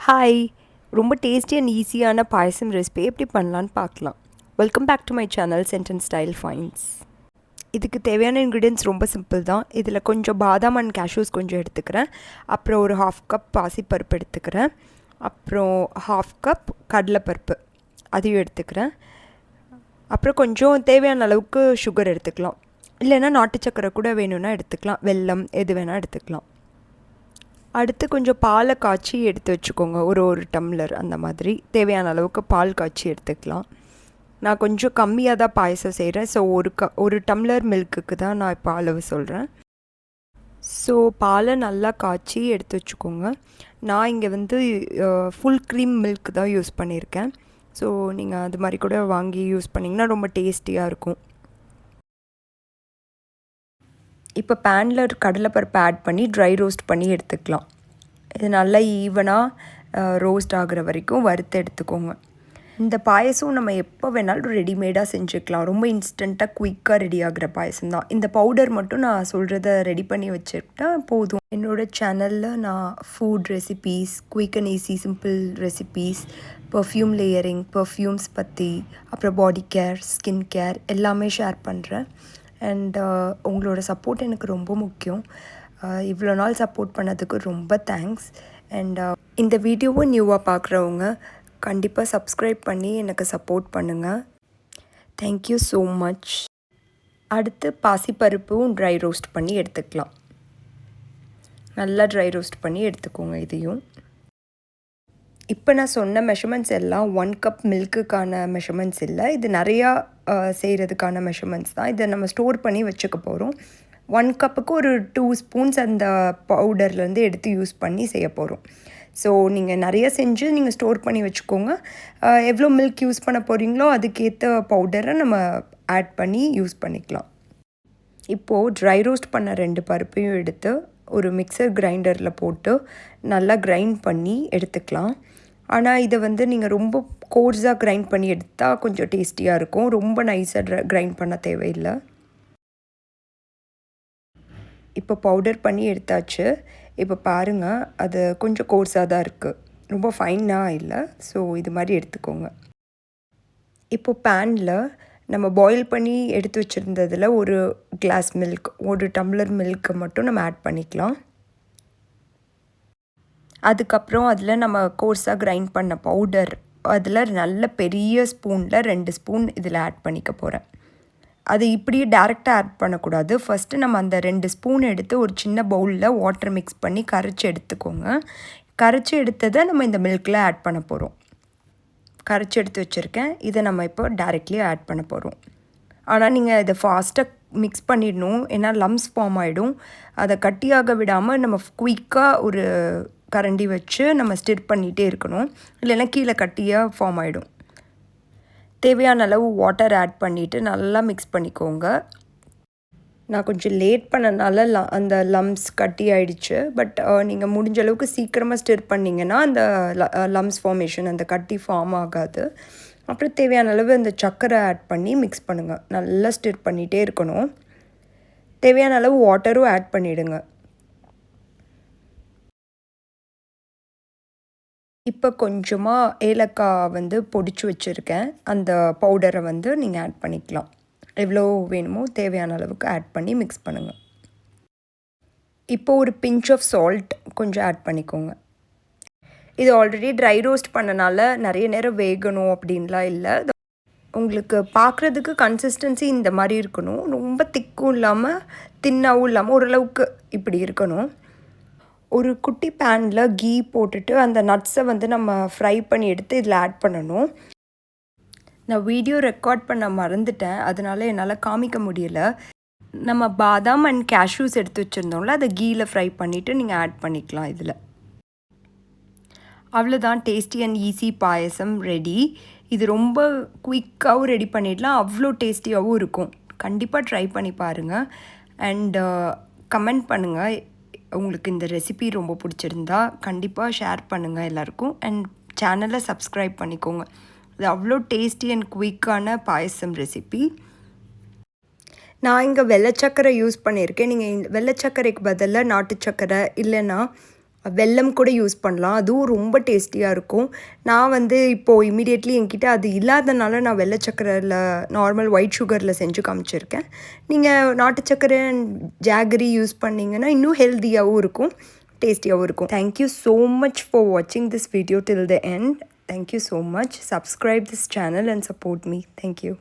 Hi, ரொம்ப tasty and ஈஸியான பாயசம் recipe எப்படி பண்ணலான்னு பார்க்கலாம். Welcome back to my channel sentence style fines. இதுக்கு தேவையான இன்க்ரீடியன்ட்ஸ் ரொம்ப சிம்பிள் தான். இதில் கொஞ்சம் பாதாம் அண்ட் கேஷ்யூஸ் கொஞ்சம் எடுத்துக்கிறேன். அப்புறம் ஒரு 1/2 கப் பாசிப்பருப்பு எடுத்துக்கிறேன். அப்புறம் 1/2 கப் கடலைப்பருப்பு அதையும் எடுத்துக்கிறேன். அப்புறம் கொஞ்சம் தேவையான அளவுக்கு சுகர் எடுத்துக்கலாம். இல்லைன்னா நாட்டு சக்கரை கூட வேணும்னா எடுத்துக்கலாம். வெல்லம் எது வேணால் எடுத்துக்கலாம். அடுத்து கொஞ்சம் பாலை காய்ச்சி எடுத்து வச்சுக்கோங்க. ஒரு டம்ளர் அந்த மாதிரி தேவையான அளவுக்கு பால் காய்ச்சி எடுத்துக்கலாம். நான் கொஞ்சம் கம்மியாக தான் பாயசம் செய்கிறேன். ஸோ ஒரு டம்ளர் மில்க்குக்கு தான் நான் இப்போ அளவு சொல்கிறேன். ஸோ பாலை நல்லா காய்ச்சி எடுத்து வச்சுக்கோங்க. நான் இங்கே வந்து ஃபுல் க்ரீம் மில்க் தான் யூஸ் பண்ணியிருக்கேன். ஸோ நீங்கள் அது மாதிரி கூட வாங்கி யூஸ் பண்ணிங்கன்னா ரொம்ப டேஸ்டியாக இருக்கும். இப்போ பேனில் கடலைப்பருப்பு ஆட் பண்ணி ட்ரை ரோஸ்ட் பண்ணி எடுத்துக்கலாம். இது நல்லா ஈவனாக ரோஸ்ட் ஆகிற வரைக்கும் வறுத்து எடுத்துக்கோங்க. இந்த பாயசம் நம்ம எப்போ வேணாலும் ரெடிமேடாக செஞ்சுக்கலாம். ரொம்ப இன்ஸ்டண்ட்டாக குயிக்காக ரெடி ஆகிற பாயசம் தான். இந்த பவுடர் மட்டும் நான் சொல்கிறத ரெடி பண்ணி வச்சுக்கிட்டா போதும். என்னோடய சேனலில் நான் food recipes, quick and easy simple recipes, perfume layering, perfumes பற்றி, அப்புறம் பாடி கேர், ஸ்கின் கேர் எல்லாமே ஷேர் பண்ணுறேன். அண்ட் உங்களோட சப்போர்ட் எனக்கு ரொம்ப முக்கியம். இவ்வளோ நாள் சப்போர்ட் பண்ணதுக்கு ரொம்ப தேங்க்ஸ். அண்ட் இந்த வீடியோவை நியூவாக பார்க்குறவங்க கண்டிப்பாக சப்ஸ்கிரைப் பண்ணி எனக்கு சப்போர்ட் பண்ணுங்கள். Thank you so much. அடுத்து பாசிப்பருப்பும் ட்ரை ரோஸ்ட் பண்ணி எடுத்துக்கலாம். நல்லா ட்ரை ரோஸ்ட் பண்ணி எடுத்துக்கோங்க இதையும். இப்போ நான் சொன்ன மெஷர்மெண்ட்ஸ் எல்லாம் 1 கப் மில்க்குக்கான மெஷர்மெண்ட்ஸ் இல்லை. இது நிறையா செய்கிறதுக்கான மெஷர்மெண்ட்ஸ் தான். இதை நம்ம ஸ்டோர் பண்ணி வச்சுக்க போகிறோம். 1 கப்புக்கு ஒரு 2 ஸ்பூன்ஸ் அந்த பவுடர்லேருந்து எடுத்து யூஸ் பண்ணி செய்ய போகிறோம். ஸோ நீங்கள் நிறைய செஞ்சு நீங்கள் ஸ்டோர் பண்ணி வச்சுக்கோங்க. எவ்வளோ மில்க் யூஸ் பண்ண போகிறீங்களோ அதுக்கேற்ற பவுடரை நம்ம ஆட் பண்ணி யூஸ் பண்ணிக்கலாம். இப்போது ட்ரை ரோஸ்ட் பண்ண 2 பருப்பையும் எடுத்து ஒரு மிக்சர் கிரைண்டரில் போட்டு நல்லா கிரைண்ட் பண்ணி எடுத்துக்கலாம். ஆனால் இதை வந்து நீங்கள் ரொம்ப கோர்ஸாக கிரைண்ட் பண்ணி எடுத்தால் கொஞ்சம் டேஸ்டியாக இருக்கும். ரொம்ப நைஸாக கிரைண்ட் பண்ண தேவையில்லை. இப்போ பவுடர் பண்ணி எடுத்தாச்சு. இப்போ பாருங்கள், அது கொஞ்சம் கோர்ஸாக தான் இருக்குது, ரொம்ப ஃபைனாக இல்லை. ஸோ இது மாதிரி எடுத்துக்கோங்க. இப்போ பேனில் நம்ம பாயில் பண்ணி எடுத்து வச்சுருந்ததில் ஒரு கிளாஸ் மில்க், ஒரு டம்ளர் மில்க்கை மட்டும் நம்ம ஆட் பண்ணிக்கலாம். அதுக்கப்புறம் அதில் நம்ம கோர்ஸாக கிரைண்ட் பண்ண பவுடர், அதில் நல்ல பெரிய ஸ்பூனில் 2 ஸ்பூன் இதில் ஆட் பண்ணிக்க போகிறேன். அது இப்படியே டேரெக்டாக ஆட் பண்ணக்கூடாது. ஃபஸ்ட்டு நம்ம அந்த 2 ஸ்பூன் எடுத்து ஒரு சின்ன பவுலில் வாட்டர் மிக்ஸ் பண்ணி கரைச்சி எடுத்துக்கோங்க. கரைச்சி எடுத்ததை நம்ம இந்த மில்கில் ஆட் பண்ண போகிறோம். கரைச்சி எடுத்து வச்சுருக்கேன். இதை நம்ம இப்போ டைரெக்ட்லி ஆட் பண்ண போகிறோம். ஆனால் நீங்கள் இதை ஃபாஸ்ட்டாக மிக்ஸ் பண்ணிடணும், ஏன்னா லம்ஸ் ஃபார்ம் ஆகிடும். அதை கட்டியாக விடாமல் நம்ம குயிக்காக ஒரு கரண்டி வச்சு நம்ம ஸ்டிர் பண்ணிகிட்டே இருக்கணும். இல்லைன்னா கீழே கட்டியாக ஃபார்ம் ஆகிடும். தேவையான அளவு வாட்டர் ஆட் பண்ணிவிட்டு நல்லா மிக்ஸ் பண்ணிக்கோங்க. நான் கொஞ்சம் லேட் பண்ணனால அந்த லம்ஸ் கட்டி ஆகிடுச்சு. பட் நீங்கள் முடிஞ்ச அளவுக்கு சீக்கிரமாக ஸ்டிர் பண்ணிங்கன்னா அந்த லம்ஸ் ஃபார்மேஷன், அந்த கட்டி ஃபார்ம் ஆகாது. அப்புறம் தேவையான அளவு அந்த சர்க்கரை ஆட் பண்ணி மிக்ஸ் பண்ணுங்கள். நல்லா ஸ்டிர் பண்ணிகிட்டே இருக்கணும். தேவையான அளவு வாட்டரும் ஆட் பண்ணிவிடுங்க. இப்போ கொஞ்சமாக ஏலக்காய் வந்து பொடிச்சு வச்சுருக்கேன். அந்த பவுடரை வந்து நீங்கள் ஆட் பண்ணிக்கலாம். எவ்வளோ வேணுமோ தேவையான அளவுக்கு ஆட் பண்ணி மிக்ஸ் பண்ணுங்கள். இப்போ ஒரு பிஞ்ச் ஆஃப் சால்ட் கொஞ்சம் ஆட் பண்ணிக்கோங்க. இது ஆல்ரெடி ட்ரை ரோஸ்ட் பண்ணனால நிறைய நேரம் வேகணும் அப்படின்லாம் இல்லை. உங்களுக்கு பார்க்குறதுக்கு கன்சிஸ்டன்சி இந்த மாதிரி இருக்கணும். ரொம்ப திக்கும் இல்லாமல் தின்னாகவும் இல்லாமல் ஓரளவுக்கு இப்படி இருக்கணும். ஒரு குட்டி பேனில் கீ போட்டுட்டு அந்த நட்ஸை வந்து நம்ம ஃப்ரை பண்ணி எடுத்து இதில் ஆட் பண்ணணும். நான் வீடியோ ரெக்கார்ட் பண்ண மறந்துட்டேன், அதனால என்னால் காமிக்க முடியலை. நம்ம பாதாம் அண்ட் கேஷ்யூஸ் எடுத்து வச்சுருந்தோம்ல, அதை கீயில் ஃப்ரை பண்ணிவிட்டு நீங்கள் ஆட் பண்ணிக்கலாம் இதில். அவ்வளோதான், tasty and easy payasam ready. இது ரொம்ப குயிக்காகவும் ரெடி பண்ணிடலாம், அவ்வளோ டேஸ்டியாகவும் இருக்கும். கண்டிப்பாக ட்ரை பண்ணி பாருங்கள். அண்ட் கமெண்ட் பண்ணுங்கள். உங்களுக்கு இந்த ரெசிபி ரொம்ப பிடிச்சிருந்தா கண்டிப்பாக ஷேர் பண்ணுங்கள் எல்லாருக்கும். அண்ட் சேனலை சப்ஸ்கிரைப் பண்ணிக்கோங்க. இது அவ்வளோ டேஸ்டி அண்ட் குயிக்கான பாயசம் ரெசிபி. நான் இங்கே வெள்ளை சக்கரை யூஸ் பண்ணியிருக்கேன். நீங்கள் வெள்ளை சக்கரைக்கு பதிலாக நாட்டு சக்கரை இல்லைன்னா வெல்லம் கூட யூஸ் பண்ணலாம், அதுவும் ரொம்ப டேஸ்டியாக இருக்கும். நான் வந்து இப்போது இமீடியட்லி என்கிட்ட அது இல்லாதனால நான் வெள்ளை சக்கரையில் நார்மல் ஒயிட் சுகரில் செஞ்சு காமிச்சிருக்கேன். நீங்கள் நாட்டு சக்கரை அண்ட் ஜாகரி யூஸ் பண்ணிங்கன்னா இன்னும் ஹெல்த்தியாகவும் இருக்கும், டேஸ்டியாகவும் இருக்கும். தேங்க்யூ ஸோ மச் ஃபார் வாட்சிங் this video till the end. Thank you so much. Subscribe this channel and support me. Thank you.